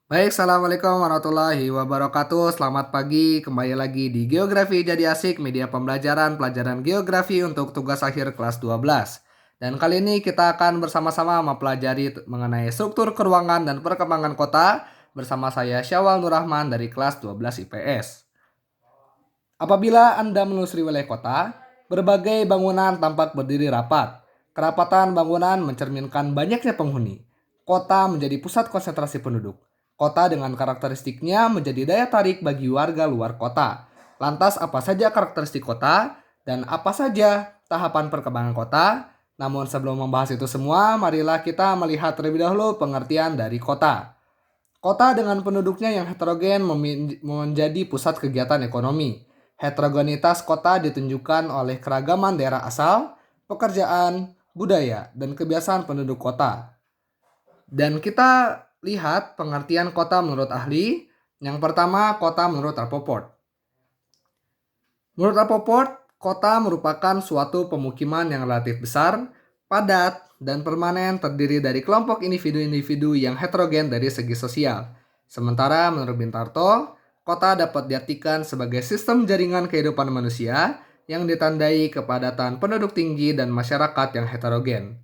Baik, Assalamualaikum warahmatullahi wabarakatuh. Selamat pagi, kembali lagi di Geografi Jadi Asik, media pembelajaran pelajaran geografi untuk tugas akhir kelas 12. Dan kali ini kita akan bersama-sama mempelajari mengenai struktur keruangan dan perkembangan kota bersama saya Syawal Nurrahman dari kelas 12 IPS. Apabila Anda menelusuri wilayah kota, berbagai bangunan tampak berdiri rapat. Kerapatan bangunan mencerminkan banyaknya penghuni. Kota menjadi pusat konsentrasi penduduk. Kota dengan karakteristiknya menjadi daya tarik bagi warga luar kota. Lantas apa saja karakteristik kota dan apa saja tahapan perkembangan kota? Namun sebelum membahas itu semua, marilah kita melihat terlebih dahulu pengertian dari kota. Kota dengan penduduknya yang heterogen menjadi pusat kegiatan ekonomi. Heterogenitas kota ditunjukkan oleh keragaman daerah asal, pekerjaan, budaya, dan kebiasaan penduduk kota. Dan kita lihat pengertian kota menurut ahli. Yang pertama, kota menurut Rapoport. Menurut Rapoport, kota merupakan suatu pemukiman yang relatif besar, padat, dan permanen terdiri dari kelompok individu-individu yang heterogen dari segi sosial. Sementara menurut Bintarto, kota dapat diartikan sebagai sistem jaringan kehidupan manusia yang ditandai kepadatan penduduk tinggi dan masyarakat yang heterogen.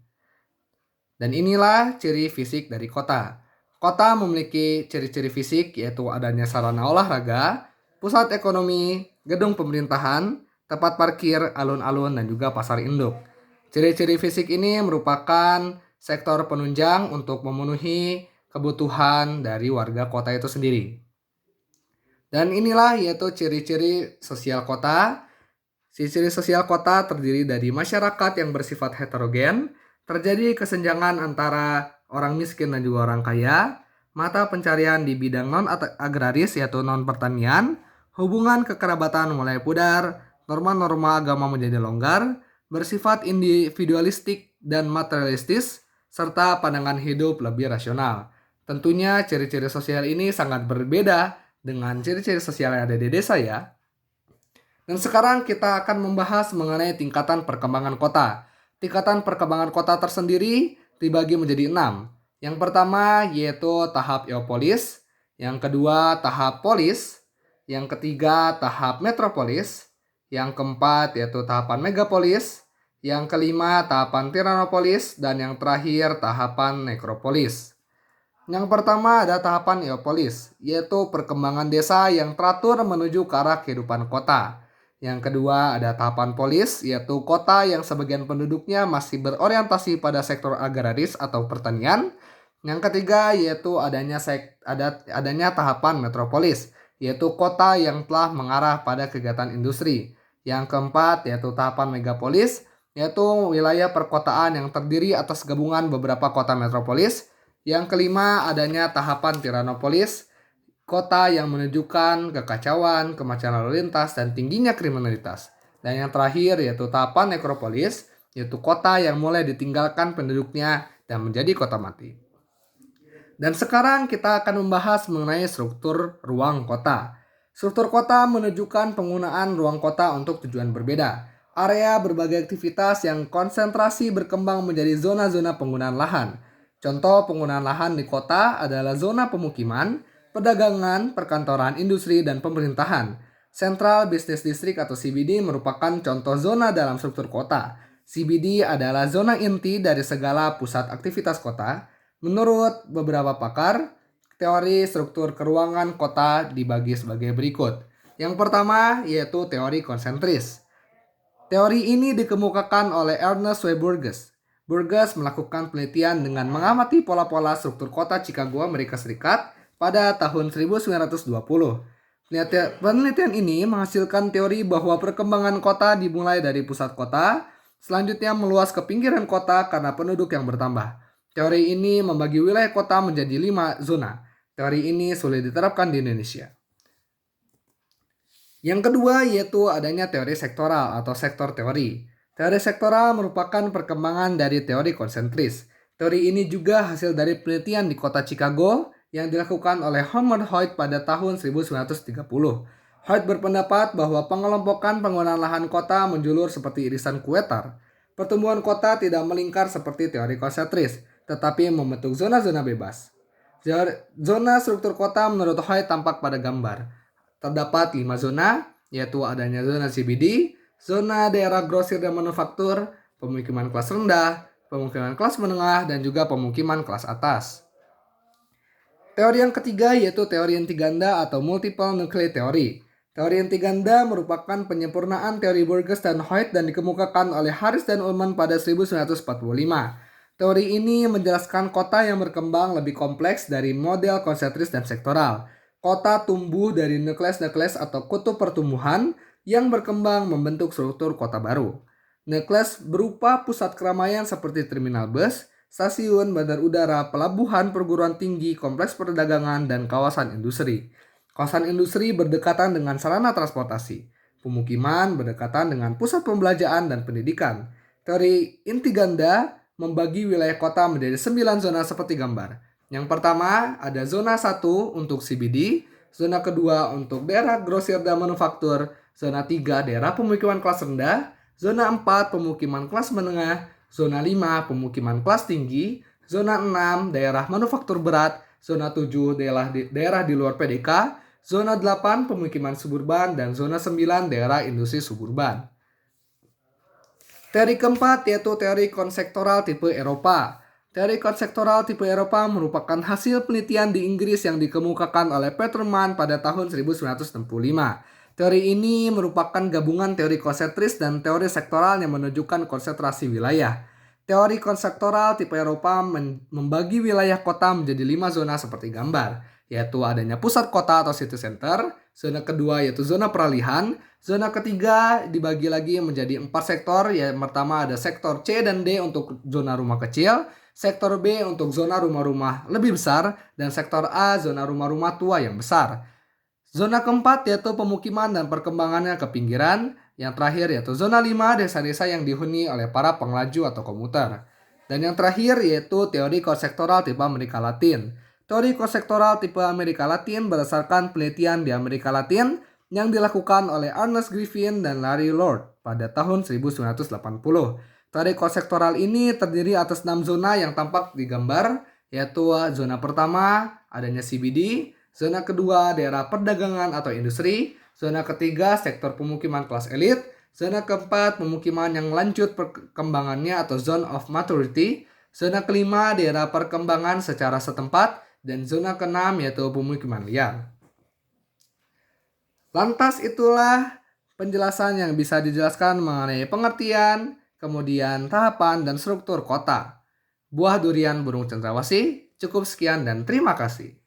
Dan inilah ciri fisik dari kota. Kota memiliki ciri-ciri fisik yaitu adanya sarana olahraga, pusat ekonomi, gedung pemerintahan, tempat parkir, alun-alun, dan juga pasar induk. Ciri-ciri fisik ini merupakan sektor penunjang untuk memenuhi kebutuhan dari warga kota itu sendiri. Dan inilah yaitu ciri-ciri sosial kota. Ciri-ciri sosial kota terdiri dari masyarakat yang bersifat heterogen, terjadi kesenjangan antara orang miskin dan juga orang kaya, mata pencarian di bidang non-agraris yaitu non-pertanian, hubungan kekerabatan mulai pudar, norma-norma agama menjadi longgar, bersifat individualistik dan materialistis, serta pandangan hidup lebih rasional. Tentunya ciri-ciri sosial ini sangat berbeda dengan ciri-ciri sosial yang ada di desa ya. Dan sekarang kita akan membahas mengenai tingkatan perkembangan kota. Tingkatan perkembangan kota tersendiri dibagi menjadi 6. Yang pertama yaitu tahap eopolis, yang kedua tahap polis, yang ketiga tahap metropolis, yang keempat yaitu tahapan megapolis, yang kelima tahapan tiranopolis, dan yang terakhir tahapan nekropolis. Yang pertama ada tahapan eopolis, yaitu perkembangan desa yang teratur menuju ke arah kehidupan kota. Yang kedua ada tahapan polis, yaitu kota yang sebagian penduduknya masih berorientasi pada sektor agraris atau pertanian. Yang ketiga yaitu adanya tahapan metropolis, yaitu kota yang telah mengarah pada kegiatan industri. Yang keempat yaitu tahapan megapolis, yaitu wilayah perkotaan yang terdiri atas gabungan beberapa kota metropolis. Yang kelima adanya tahapan tiranopolis, kota yang menunjukkan kekacauan, kemacetan lalu lintas, dan tingginya kriminalitas. Dan yang terakhir yaitu tahapan nekropolis, yaitu kota yang mulai ditinggalkan penduduknya dan menjadi kota mati. Dan sekarang kita akan membahas mengenai struktur ruang kota. Struktur kota menunjukkan penggunaan ruang kota untuk tujuan berbeda. Area berbagai aktivitas yang konsentrasi berkembang menjadi zona-zona penggunaan lahan. Contoh penggunaan lahan di kota adalah zona pemukiman, perdagangan, perkantoran, industri, dan pemerintahan. Central Business District atau CBD merupakan contoh zona dalam struktur kota. CBD adalah zona inti dari segala pusat aktivitas kota. Menurut beberapa pakar, teori struktur keruangan kota dibagi sebagai berikut. Yang pertama yaitu teori konsentris. Teori ini dikemukakan oleh Ernest W. Burgess. Burgess melakukan penelitian dengan mengamati pola-pola struktur kota Chicago, Amerika Serikat pada tahun 1920. Penelitian ini menghasilkan teori bahwa perkembangan kota dimulai dari pusat kota, selanjutnya meluas ke pinggiran kota karena penduduk yang bertambah. Teori ini membagi wilayah kota menjadi 5 zona. Teori ini sulit diterapkan di Indonesia. Yang kedua yaitu adanya teori sektoral atau sektor teori. Teori sektoral merupakan perkembangan dari teori konsentris. Teori ini juga hasil dari penelitian di kota Chicago yang dilakukan oleh Howard Hoyt pada tahun 1930. Hoyt berpendapat bahwa pengelompokan penggunaan lahan kota menjulur seperti irisan kue tar. Pertumbuhan kota tidak melingkar seperti teori konsentris, tetapi membentuk zona-zona bebas. Zona struktur kota menurut Hoyt tampak pada gambar. Terdapat 5 zona, yaitu adanya zona CBD, zona daerah grosir dan manufaktur, pemukiman kelas rendah, pemukiman kelas menengah, dan juga pemukiman kelas atas. Teori yang ketiga yaitu teori inti ganda atau multiple nuclei theory. Teori inti ganda merupakan penyempurnaan teori Burgess dan Hoyt dan dikemukakan oleh Harris dan Ullman pada 1945. Teori ini menjelaskan kota yang berkembang lebih kompleks dari model konsentris dan sektoral. Kota tumbuh dari nukleus-nukleus atau kutub pertumbuhan yang berkembang membentuk struktur kota baru. Nukleus berupa pusat keramaian seperti terminal bus, stasiun, bandar udara, pelabuhan, perguruan tinggi, kompleks perdagangan, dan kawasan industri. Kawasan industri berdekatan dengan sarana transportasi. Pemukiman berdekatan dengan pusat pembelajaran dan pendidikan. Teori inti ganda membagi wilayah kota menjadi 9 zona seperti gambar. Yang pertama ada zona 1 untuk CBD, zona kedua untuk daerah grosir dan manufaktur, zona 3 daerah pemukiman kelas rendah, zona 4 pemukiman kelas menengah, zona 5 pemukiman kelas tinggi, zona 6 daerah manufaktur berat, zona 7 daerah di luar PDK, zona 8 pemukiman suburban, dan zona 9 daerah industri suburban. Teori keempat yaitu teori konseptual tipe Eropa. Teori konseptual tipe Eropa merupakan hasil penelitian di Inggris yang dikemukakan oleh Peterman pada tahun 1965. Teori ini merupakan gabungan teori konsentris dan teori sektoral yang menunjukkan konsentrasi wilayah. Teori konseptual tipe Eropa membagi wilayah kota menjadi 5 zona seperti gambar, yaitu adanya pusat kota atau city center, zona kedua yaitu zona peralihan, zona ketiga dibagi lagi menjadi 4 sektor, yang pertama ada sektor C dan D untuk zona rumah kecil, sektor B untuk zona rumah-rumah lebih besar, dan sektor A zona rumah-rumah tua yang besar. Zona keempat yaitu pemukiman dan perkembangannya ke pinggiran. Yang terakhir yaitu zona 5 desa-desa yang dihuni oleh para pengelaju atau komuter. Dan yang terakhir yaitu teori konsektoral tipe Amerika Latin. Teori konsektoral tipe Amerika Latin berdasarkan penelitian di Amerika Latin yang dilakukan oleh Ernest Griffin dan Larry Lord pada tahun 1980. Teori konsektoral ini terdiri atas 6 zona yang tampak di gambar, yaitu zona pertama adanya CBD, zona kedua daerah perdagangan atau industri, zona ketiga sektor pemukiman kelas elit, zona keempat pemukiman yang lanjut perkembangannya atau zone of maturity, zona kelima daerah perkembangan secara setempat, dan zona keenam yaitu pemukiman liar. Lantas itulah penjelasan yang bisa dijelaskan mengenai pengertian, kemudian tahapan dan struktur kota. Buah durian burung cendrawasih, cukup sekian dan terima kasih.